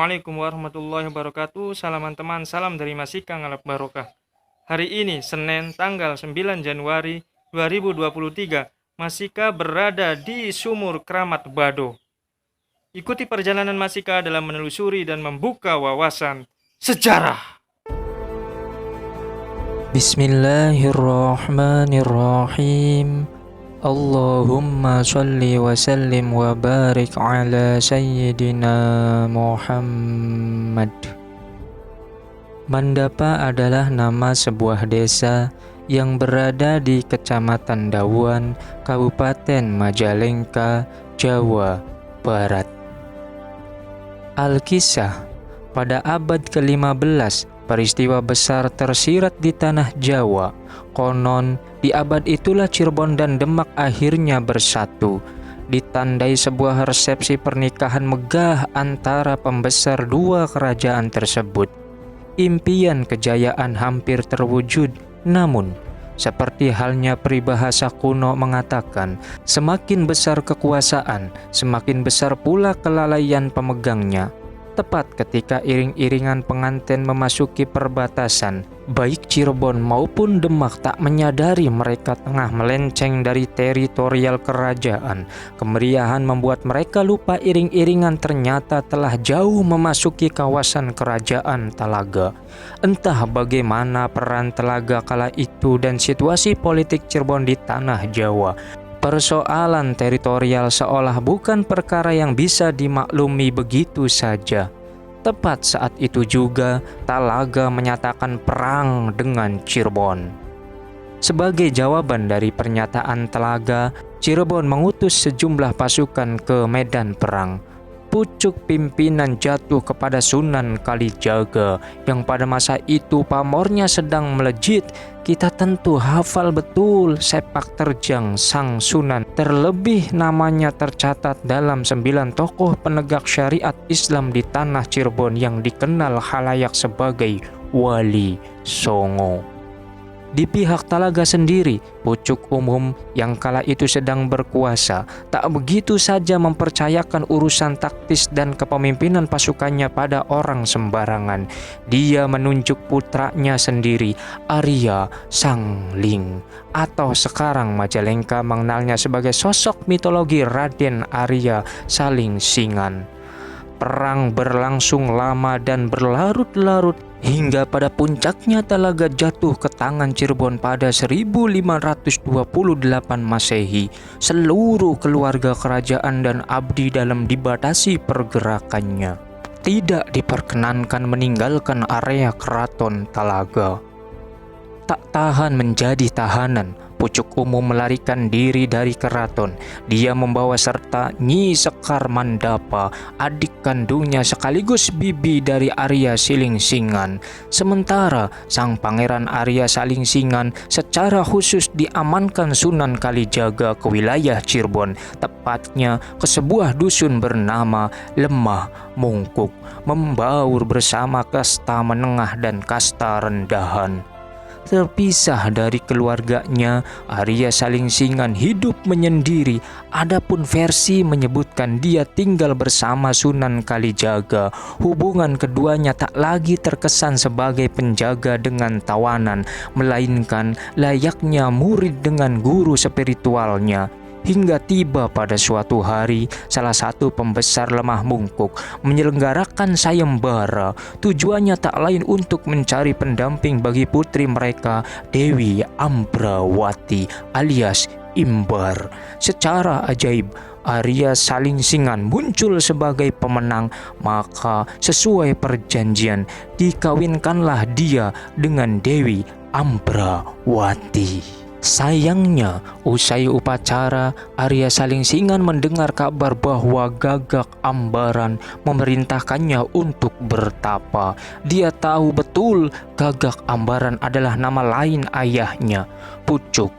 Assalamualaikum warahmatullahi wabarakatuh. Salaman teman, salam dari Masika Ngalap Barokah. Hari ini, Senin, tanggal 9 Januari 2023, Masika berada di Sumur Kramat Bado. Ikuti perjalanan Masika dalam menelusuri dan membuka wawasan sejarah. Bismillahirrahmanirrahim. Allahumma sholli wa sallim wa barik ala sayyidina Muhammad. Mandapa adalah nama sebuah desa yang berada di Kecamatan Dawan, Kabupaten Majalengka, Jawa Barat. Alkisah, pada abad ke-15, peristiwa besar tersirat di tanah Jawa. Konon, di abad itulah Cirebon dan Demak akhirnya bersatu. Ditandai sebuah resepsi pernikahan megah antara pembesar dua kerajaan tersebut. Impian kejayaan hampir terwujud, namun seperti halnya peribahasa kuno mengatakan, semakin besar kekuasaan, semakin besar pula kelalaian pemegangnya. Tepat ketika iring-iringan pengantin memasuki perbatasan, baik Cirebon maupun Demak tak menyadari mereka tengah melenceng dari teritorial kerajaan. Kemeriahan membuat mereka lupa iring-iringan ternyata telah jauh memasuki kawasan kerajaan Talaga. Entah bagaimana peran Talaga kala itu dan situasi politik Cirebon di tanah Jawa. Persoalan teritorial seolah bukan perkara yang bisa dimaklumi begitu saja. Tepat saat itu juga, Talaga menyatakan perang dengan Cirebon. Sebagai jawaban dari pernyataan Talaga, Cirebon mengutus sejumlah pasukan ke medan perang. Pucuk pimpinan jatuh kepada Sunan Kalijaga yang pada masa itu pamornya sedang melejit. Kita tentu hafal betul sepak terjang sang Sunan. Terlebih namanya tercatat dalam 9 tokoh penegak syariat Islam di tanah Cirebon yang dikenal khalayak sebagai Wali Songo. Di pihak Talaga sendiri, pucuk umum yang kala itu sedang berkuasa tak begitu saja mempercayakan urusan taktis dan kepemimpinan pasukannya pada orang sembarangan. Dia menunjuk putranya sendiri, Arya Sangling, atau sekarang Majalengka mengenalnya sebagai sosok mitologi Raden Arya Salingsingan. Perang berlangsung lama dan berlarut-larut hingga pada puncaknya Talaga jatuh ke tangan Cirebon pada 1528 Masehi. Seluruh keluarga kerajaan dan abdi dalam dibatasi pergerakannya. Tidak diperkenankan meninggalkan area keraton Talaga. Tak tahan menjadi tahanan, pucuk umum melarikan diri dari keraton. Dia membawa serta Nyi Sekar Mandapa, adik kandungnya sekaligus bibi dari Arya Salingsingan. Sementara sang pangeran Arya Salingsingan secara khusus diamankan Sunan Kalijaga ke wilayah Cirebon, tepatnya ke sebuah dusun bernama Lemah Mungkuk, membaur bersama kasta menengah dan kasta rendahan. Terpisah dari keluarganya, Arya Salingsingan hidup menyendiri. Adapun versi menyebutkan dia tinggal bersama Sunan Kalijaga. Hubungan keduanya tak lagi terkesan sebagai penjaga dengan tawanan, melainkan layaknya murid dengan guru spiritualnya. Hingga tiba pada suatu hari, salah satu pembesar Lemah Mungkuk menyelenggarakan sayembara. Tujuannya tak lain untuk mencari pendamping bagi putri mereka, Dewi Ambrawati alias Imbar. Secara ajaib, Arya Salingsingan muncul sebagai pemenang, maka sesuai perjanjian dikawinkanlah dia dengan Dewi Ambrawati. Sayangnya, usai upacara, Arya Salingsingan mendengar kabar bahwa Gagak Ambaran memerintahkannya untuk bertapa. Dia tahu betul Gagak Ambaran adalah nama lain ayahnya, pucuk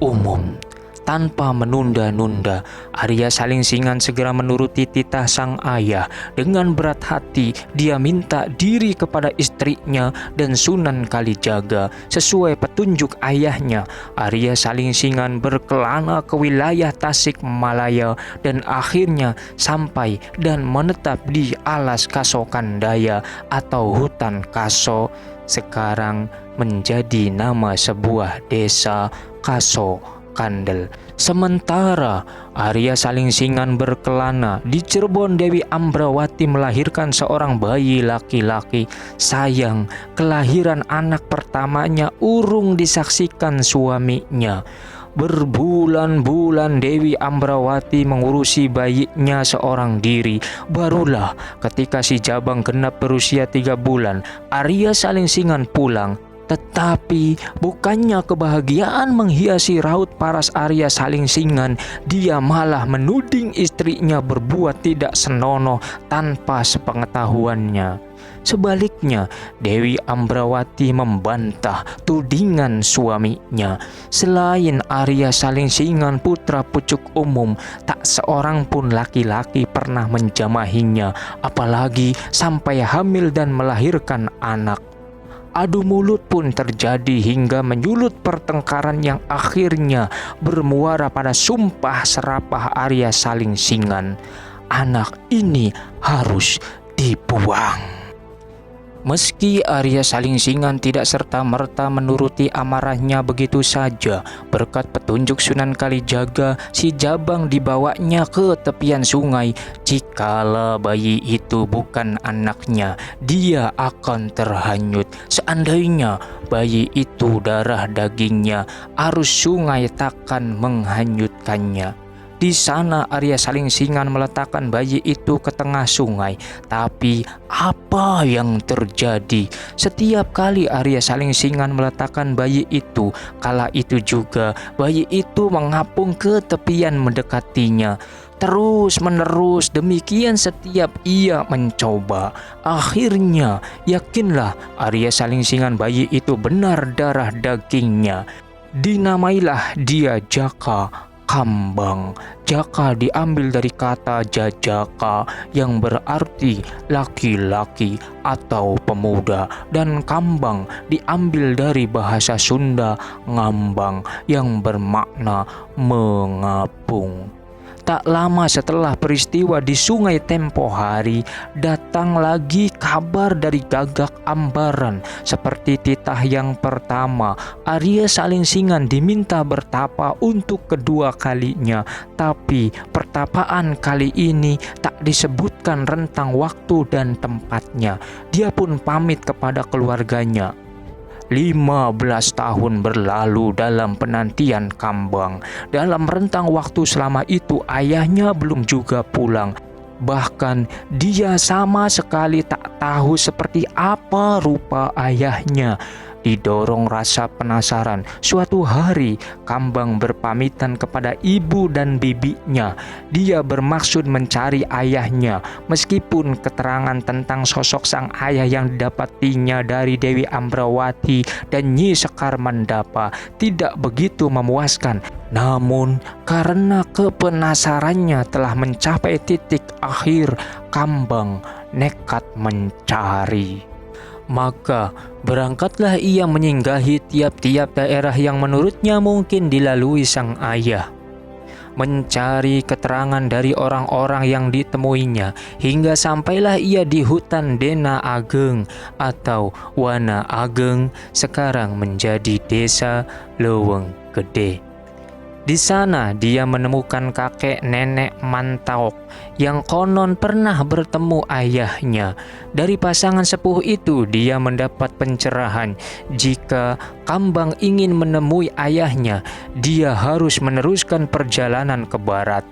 umum. tanpa menunda-nunda, Arya Salingsingan segera menuruti titah sang ayah. Dengan berat hati dia minta diri kepada istrinya dan Sunan Kalijaga. Sesuai petunjuk ayahnya, Arya Salingsingan berkelana ke wilayah Tasikmalaya dan akhirnya sampai dan menetap di Alas Kasokandaya atau hutan Kaso, sekarang menjadi nama sebuah desa, Kaso Kandel. Sementara Arya Salingsingan berkelana di Cirebon, Dewi Ambrawati melahirkan seorang bayi laki-laki. Sayang, kelahiran anak pertamanya urung disaksikan suaminya. Berbulan-bulan Dewi Ambrawati mengurusi bayinya seorang diri. Barulah ketika si Jabang genap berusia 3 bulan, Arya Salingsingan pulang. Tetapi bukannya kebahagiaan menghiasi raut paras Arya Salingsingan, dia malah menuding istrinya berbuat tidak senonoh tanpa sepengetahuannya. Sebaliknya, Dewi Ambrawati membantah tudingan suaminya. Selain Arya Salingsingan putra pucuk umum, tak seorang pun laki-laki pernah menjamahinya, apalagi sampai hamil dan melahirkan anak. Adu mulut pun terjadi hingga menyulut pertengkaran yang akhirnya bermuara pada sumpah serapah Arya Salingsingan. Anak ini harus dibuang. Meski Arya Salingsingan tidak serta-merta menuruti amarahnya begitu saja, berkat petunjuk Sunan Kalijaga, si Jabang dibawanya ke tepian sungai. Jikalau bayi itu bukan anaknya, dia akan terhanyut. Seandainya bayi itu darah dagingnya, arus sungai takkan menghanyutkannya. Di sana Arya Salingsingan meletakkan bayi itu ke tengah sungai. Tapi apa yang terjadi? Setiap kali Arya Salingsingan meletakkan bayi itu, kala itu juga bayi itu mengapung ke tepian mendekatinya. Terus menerus demikian setiap ia mencoba. Akhirnya yakinlah Arya Salingsingan bayi itu benar darah dagingnya. Dinamailah dia Jaka Kambang. Jaka diambil dari kata jajaka yang berarti laki-laki atau pemuda, dan Kambang diambil dari bahasa Sunda ngambang yang bermakna mengapung. Tak lama setelah peristiwa di sungai tempo hari, datang lagi kabar dari Gagak Ambaran. Seperti titah yang pertama, Arya Salingsingan diminta bertapa untuk kedua kalinya. Tapi pertapaan kali ini tak disebutkan rentang waktu dan tempatnya. Dia pun pamit kepada keluarganya. 15 tahun berlalu dalam penantian Kambang. Dalam rentang waktu selama itu ayahnya belum juga pulang. Bahkan dia sama sekali tak tahu seperti apa rupa ayahnya. Didorong rasa penasaran, suatu hari Kambang berpamitan kepada ibu dan bibinya. Dia bermaksud mencari ayahnya. Meskipun keterangan tentang sosok sang ayah yang didapatinya dari Dewi Ambrawati dan Nyi Sekar Mandapa tidak begitu memuaskan. Namun karena kepenasarannya telah mencapai titik akhir, Kambang nekat mencari. Maka berangkatlah ia menyinggahi tiap-tiap daerah yang menurutnya mungkin dilalui sang ayah, mencari keterangan dari orang-orang yang ditemuinya, hingga sampailah ia di hutan Dena Ageng atau Wana Ageng, sekarang menjadi desa Leweng Gede. Di sana dia menemukan kakek nenek Mantaok yang konon pernah bertemu ayahnya. Dari pasangan sepuh itu dia mendapat pencerahan. Jika Kambang ingin menemui ayahnya, dia harus meneruskan perjalanan ke barat,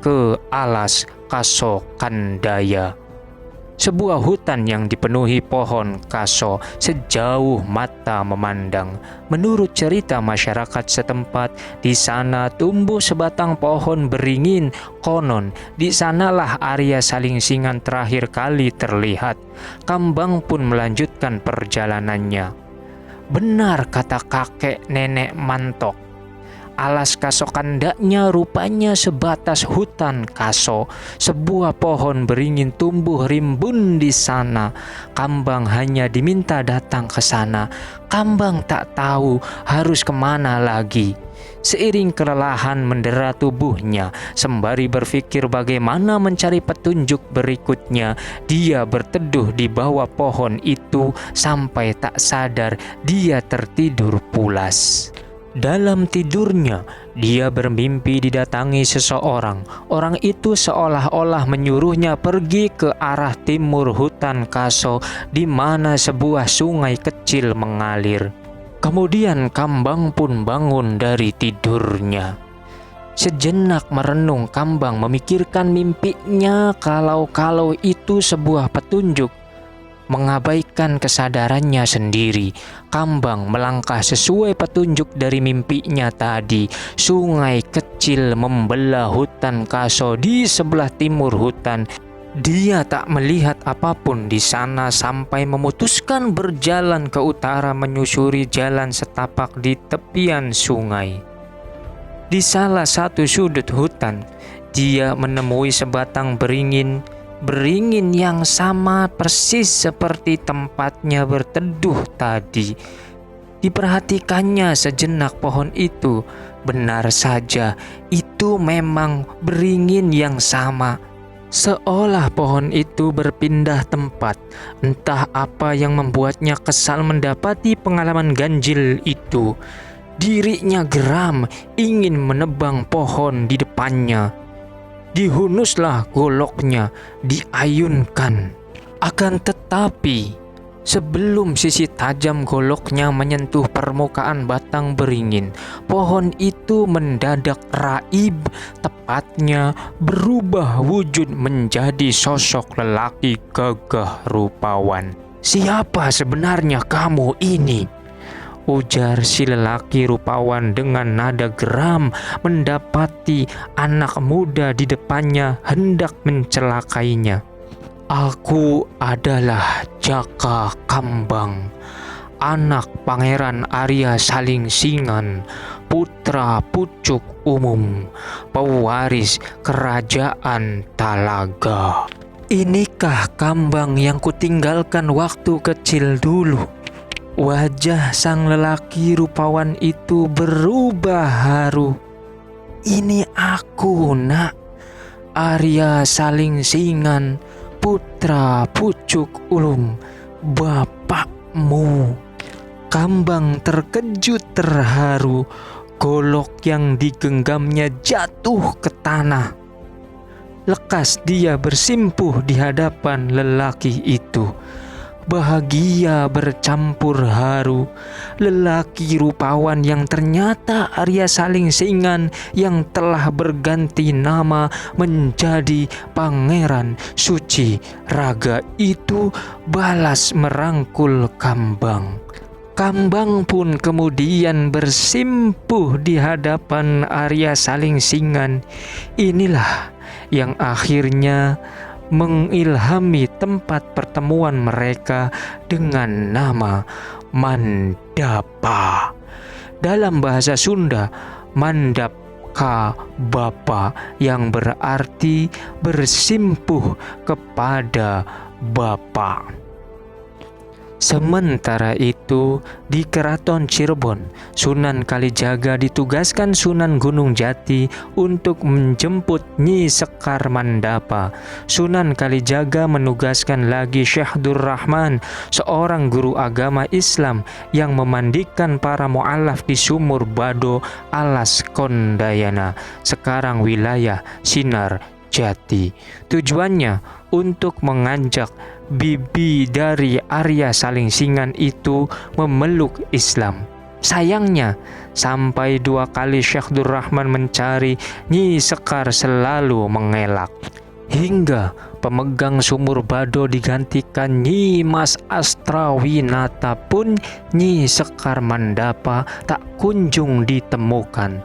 ke Alas Kasokandaya, sebuah hutan yang dipenuhi pohon kaso sejauh mata memandang. Menurut cerita masyarakat setempat, di sana tumbuh sebatang pohon beringin. Konon di sanalah Arya Salingsingan terakhir kali terlihat. Kambang pun melanjutkan perjalanannya. Benar kata kakek nenek Mantok, alas kaso kandaknya rupanya sebatas hutan kaso. Sebuah pohon beringin tumbuh rimbun di sana. Kambang hanya diminta datang ke sana. Kambang tak tahu harus kemana lagi. Seiring kelelahan mendera tubuhnya, sembari berpikir bagaimana mencari petunjuk berikutnya, dia berteduh di bawah pohon itu sampai tak sadar dia tertidur pulas. Dalam tidurnya, dia bermimpi didatangi seseorang. Orang itu seolah-olah menyuruhnya pergi ke arah timur hutan kaso, di mana sebuah sungai kecil mengalir. Kemudian Kambang pun bangun dari tidurnya. Sejenak merenung, Kambang memikirkan mimpinya kalau itu sebuah petunjuk. Mengabaikan kesadarannya sendiri, Kambang melangkah sesuai petunjuk dari mimpinya tadi. Sungai kecil membelah hutan kaso di sebelah timur hutan. Dia tak melihat apapun di sana sampai memutuskan berjalan ke utara menyusuri jalan setapak di tepian sungai. Di salah satu sudut hutan, dia menemui sebatang beringin yang sama persis seperti tempatnya berteduh tadi. Diperhatikannya sejenak pohon itu, benar saja itu memang beringin yang sama. Seolah pohon itu berpindah tempat. Entah apa yang membuatnya kesal mendapati pengalaman ganjil itu. Dirinya geram, ingin menebang pohon di depannya. Dihunuslah goloknya, diayunkan. Akan tetapi, sebelum sisi tajam goloknya menyentuh permukaan batang beringin, pohon itu mendadak raib, tepatnya berubah wujud menjadi sosok lelaki gagah rupawan. "Siapa sebenarnya kamu ini?" ujar si lelaki rupawan dengan nada geram, mendapati anak muda di depannya hendak mencelakainya. "Aku adalah Jaka Kambang, anak Pangeran Arya Salingsingan, putra pucuk umum, pewaris kerajaan Talaga. Inikah Kambang yang kutinggalkan waktu kecil dulu?" Wajah sang lelaki rupawan itu berubah haru. "Ini aku, nak, Arya Salingsingan, putra pucuk ulum, bapakmu." Kambang terkejut terharu. Golok yang digenggamnya jatuh ke tanah. Lekas dia bersimpuh di hadapan lelaki itu. Bahagia bercampur haru. Lelaki rupawan yang ternyata Arya Salingsingan yang telah berganti nama menjadi Pangeran Suci Raga itu balas merangkul Kambang. Kambang pun kemudian bersimpuh di hadapan Arya Salingsingan. Inilah yang akhirnya mengilhami tempat pertemuan mereka dengan nama Mandapa. Dalam bahasa Sunda, Mandap ka bapa, yang berarti bersimpuh kepada Bapa. Sementara itu, di Keraton Cirebon, Sunan Kalijaga ditugaskan Sunan Gunung Jati untuk menjemput Nyi Sekar Mandapa. Sunan Kalijaga menugaskan lagi Syekh Durrahman, seorang guru agama Islam yang memandikan para mu'alaf di Sumur Bado Alas Kondayana, sekarang wilayah Sinar Jati. Tujuannya untuk mengajak bibi dari Arya Salingsingan itu memeluk Islam. Sayangnya, sampai 2 kali Syekh Durrahman mencari, Nyi Sekar selalu mengelak. Hingga pemegang Sumur Bado digantikan Nyi Mas Astrawinata pun, Nyi Sekar Mandapa tak kunjung ditemukan.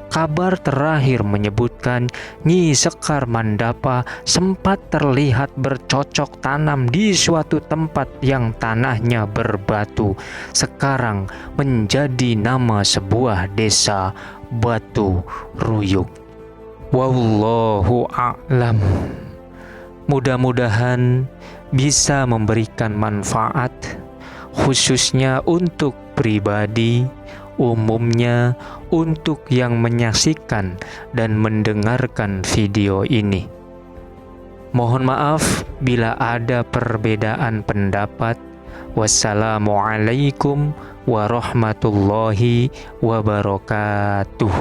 Kabar terakhir menyebutkan Nyi Sekar Mandapa sempat terlihat bercocok tanam di suatu tempat yang tanahnya berbatu, sekarang menjadi nama sebuah desa batu ruyuk. Wallahu a'lam. Mudah-mudahan bisa memberikan manfaat, khususnya untuk pribadi, umumnya untuk yang menyaksikan dan mendengarkan video ini. Mohon maaf bila ada perbedaan pendapat. Wassalamualaikum warahmatullahi wabarakatuh.